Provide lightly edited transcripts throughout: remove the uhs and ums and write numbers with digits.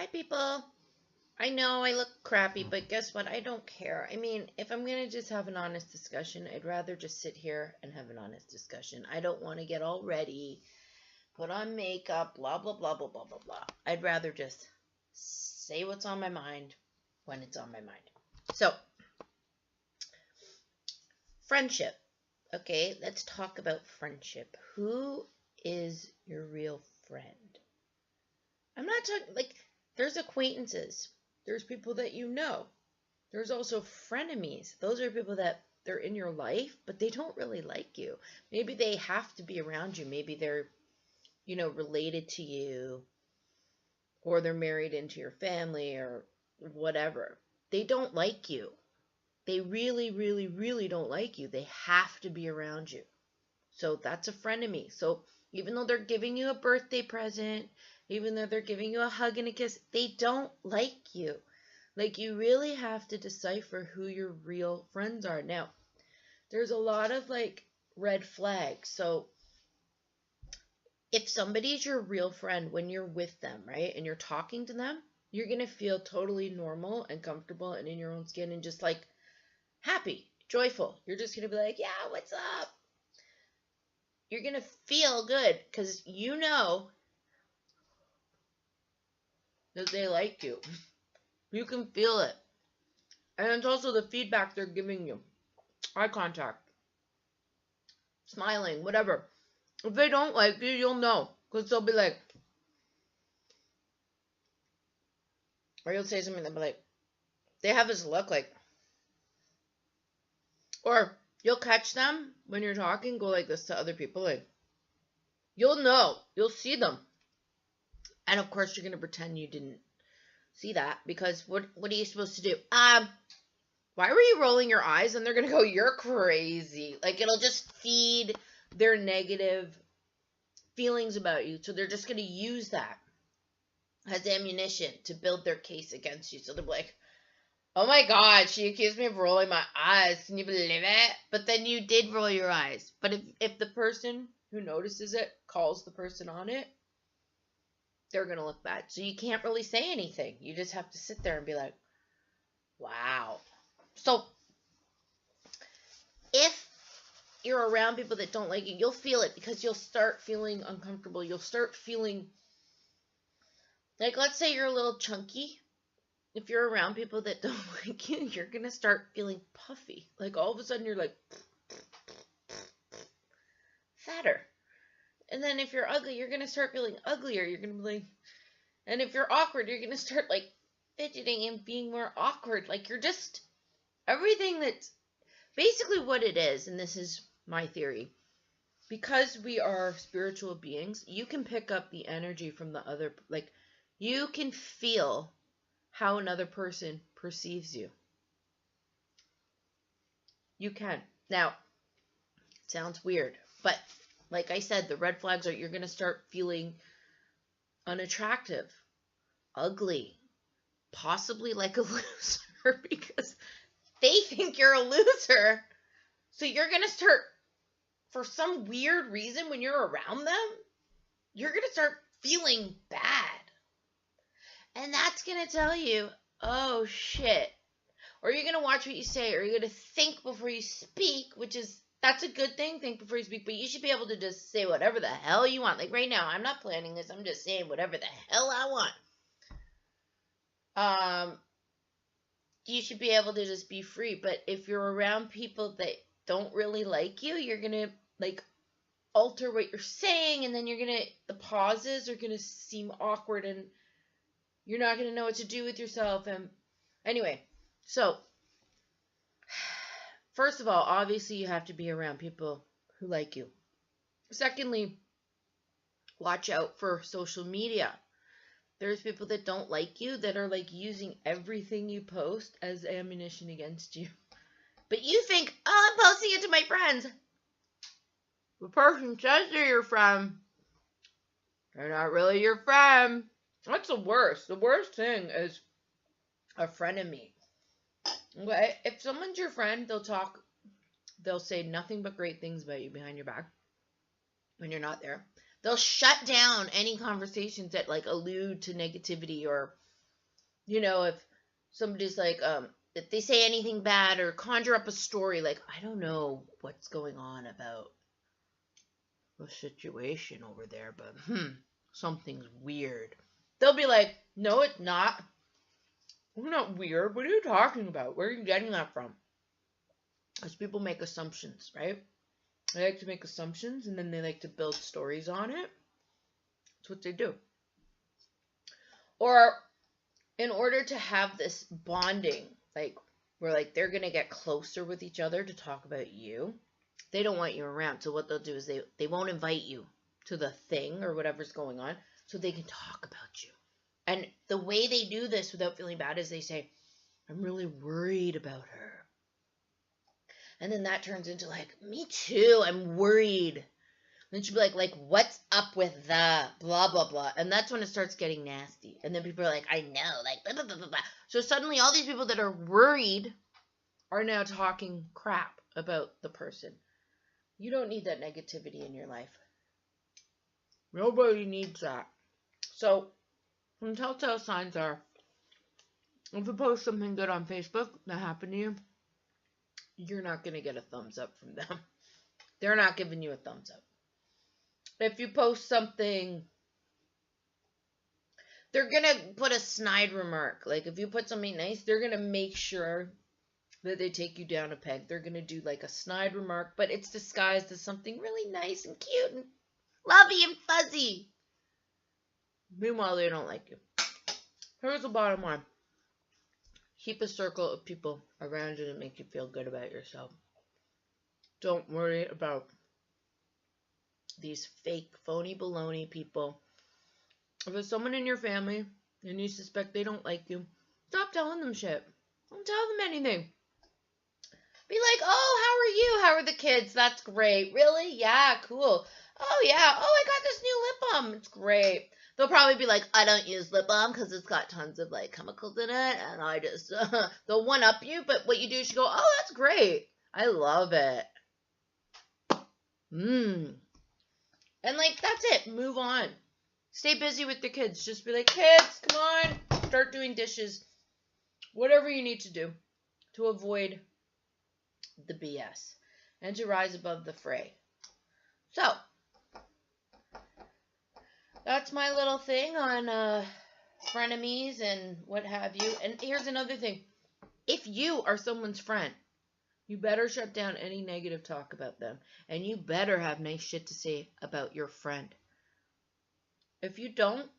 Hi, people. I know I look crappy, but guess what? I don't care. I mean, if I'm going to just have an honest discussion, I'd rather just sit here and have an honest discussion. I don't want to get all ready, put on makeup, blah, blah, blah, blah, blah, blah, blah. I'd rather just say what's on my mind when it's on my mind. So, friendship. Okay, let's talk about friendship. Who is your real friend? I'm not talking, like, there's acquaintances. There's people that you know. There's also frenemies. Those are people that they're in your life, but they don't really like you. Maybe they have to be around you. Maybe they're, related to you, or they're married into your family or whatever. They don't like you. They really, really, really don't like you. They have to be around you. So that's a frenemy. So even though they're giving you a birthday present, even though they're giving you a hug and a kiss, they don't like you. Like, you really have to decipher who your real friends are. Now, there's a lot of, red flags. So if somebody's your real friend, when you're with them, right, and you're talking to them, you're going to feel totally normal and comfortable and in your own skin and just, happy, joyful. You're just going to be like, yeah, what's up? You're going to feel good because you know that they like you. You can feel it. And it's also the feedback they're giving you. Eye contact. Smiling, whatever. If they don't like you, you'll know. Because they'll be like, or you'll say something, they'll be like, they have this look like, or you'll catch them when you're talking, go like this to other people, like, you'll know. You'll see them. And of course, you're going to pretend you didn't see that, because what are you supposed to do? Why were you rolling your eyes? And they're going to go, you're crazy. Like, it'll just feed their negative feelings about you. So they're just going to use that as ammunition to build their case against you. So they'll be like, oh my God, she accused me of rolling my eyes. Can you believe it? But then you did roll your eyes. But if the person who notices it calls the person on it, they're going to look bad. So you can't really say anything. You just have to sit there and be like, wow. So if you're around people that don't like you, you'll feel it, because you'll start feeling uncomfortable. You'll start feeling like, let's say you're a little chunky. If you're around people that don't like you, you're going to start feeling puffy. Like, all of a sudden you're like fatter. And then if you're ugly, you're going to start feeling uglier. You're going to be like, and if you're awkward, you're going to start fidgeting and being more awkward. Like, you're just, everything that's basically what it is. And this is my theory. Because we are spiritual beings, you can pick up the energy from the other, you can feel how another person perceives you. You can. Now, it sounds weird, but like I said, the red flags are, you're going to start feeling unattractive, ugly, possibly like a loser, because they think you're a loser. So you're going to start, for some weird reason, when you're around them, you're going to start feeling bad. And that's going to tell you, oh shit. Or you're going to watch what you say, or you're going to think before you speak, that's a good thing, think before you speak, but you should be able to just say whatever the hell you want. Like right now, I'm not planning this, I'm just saying whatever the hell I want. You should be able to just be free, but if you're around people that don't really like you, you're going to, alter what you're saying, and then the pauses are going to seem awkward, and you're not going to know what to do with yourself. And anyway, so first of all, obviously you have to be around people who like you. Secondly, watch out for social media. There's people that don't like you that are using everything you post as ammunition against you. But you think, oh, I'm posting it to my friends. The person says they're your friend. They're not really your friend. That's the worst. The worst thing is a frenemy. Okay? If someone's your friend, they'll say nothing but great things about you behind your back when you're not there. They'll shut down any conversations that allude to negativity or You know, if somebody's like, if they say anything bad or conjure up a story, like, I don't know what's going on about the situation over there, but something's weird. They'll be like, no, it's not. It's not weird. What are you talking about? Where are you getting that from? Because people make assumptions, right? They like to make assumptions and then they like to build stories on it. That's what they do. Or in order to have this bonding, like where like they're gonna get closer with each other to talk about you, they don't want you around. So what they'll do is they won't invite you to the thing or whatever's going on so they can talk about you. And the way they do this without feeling bad is they say, I'm really worried about her. And then that turns into like, me too, I'm worried. Then she'll be like, what's up with the blah, blah, blah. And that's when it starts getting nasty. And then people are like, I know, like, blah, blah, blah, blah, blah. So suddenly all these people that are worried are now talking crap about the person. You don't need that negativity in your life. Nobody needs that. So some telltale signs are, if you post something good on Facebook that happened to you, you're not going to get a thumbs up from them. They're not giving you a thumbs up. If you post something, they're going to put a snide remark. Like if you put something nice, they're going to make sure that they take you down a peg. They're going to do like a snide remark, but it's disguised as something really nice and cute and lovey and fuzzy. Meanwhile, they don't like you. Here's the bottom line. Keep a circle of people around you that make you feel good about yourself. Don't worry about these fake, phony, baloney people. If there's someone in your family and you suspect they don't like you, stop telling them shit. Don't tell them anything. Be like, oh, how are you? How are the kids? That's great. Really? Yeah, cool. Oh, yeah. Oh, I got this new lip balm. It's great. They'll probably be like, I don't use lip balm because it's got tons of like chemicals in it. And I just, they'll one up you. But what you do is you go, oh, that's great. I love it. And like, that's it. Move on. Stay busy with the kids. Just be like, kids, come on. Start doing dishes. Whatever you need to do to avoid the BS and to rise above the fray. So, that's my little thing on frenemies and what have you. And here's another thing. If you are someone's friend, you better shut down any negative talk about them. And you better have nice shit to say about your friend. If you don't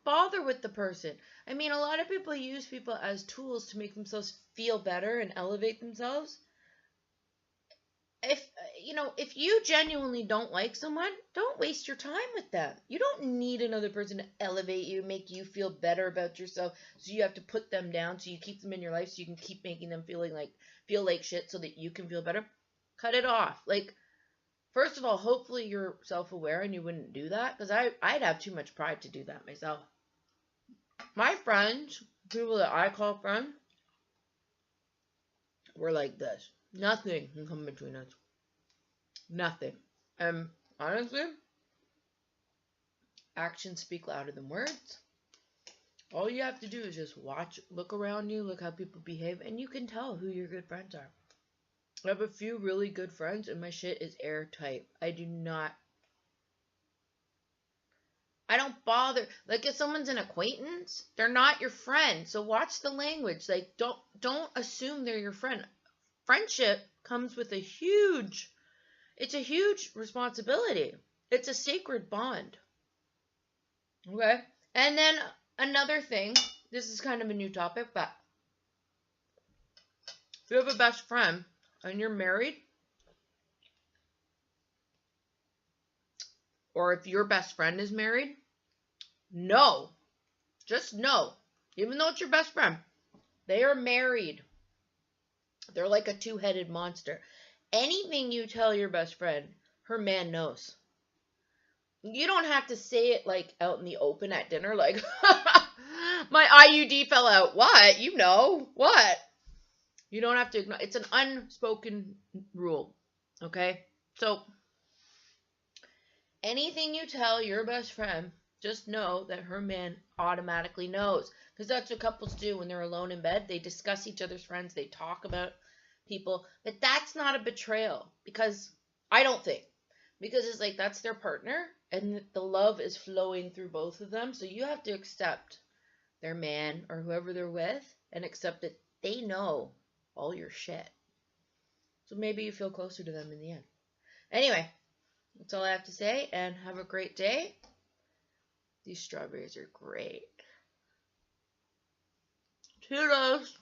bother with the person. I mean, a lot of people use people as tools to make themselves feel better and elevate themselves. If you genuinely don't like someone, don't waste your time with them. You don't need another person to elevate you, make you feel better about yourself. So you have to put them down. So you keep them in your life so you can keep making them feel like shit so that you can feel better. Cut it off. Like, first of all, hopefully you're self-aware and you wouldn't do that, because I'd have too much pride to do that myself. My friends, people that I call friends, were like this. Nothing can come between us. Nothing. And honestly, actions speak louder than words. All you have to do is just watch, look around you, look how people behave, and you can tell who your good friends are. I have a few really good friends, and my shit is airtight. I don't bother. Like, if someone's an acquaintance, they're not your friend. So watch the language. Like, don't assume they're your friend. Friendship comes with it's a huge responsibility. It's a sacred bond. Okay? And then another thing, this is kind of a new topic, but if you have a best friend and you're married, or if your best friend is married, just know, even though it's your best friend, they are married. They're like a two-headed monster. Anything you tell your best friend, her man knows. You don't have to say it like out in the open at dinner, like, my IUD fell out. What? You know. What? You don't have to ignore. It's an unspoken rule. Okay? So, anything you tell your best friend, Just know that her man automatically knows. Because that's what couples do when they're alone in bed. They discuss each other's friends, they talk about people. But that's not a betrayal. Because I don't think. Because it's like that's their partner and the love is flowing through both of them. So you have to accept their man or whoever they're with and accept that they know all your shit. So maybe you feel closer to them in the end. Anyway, that's all I have to say, and have a great day. These strawberries are great. Toodles!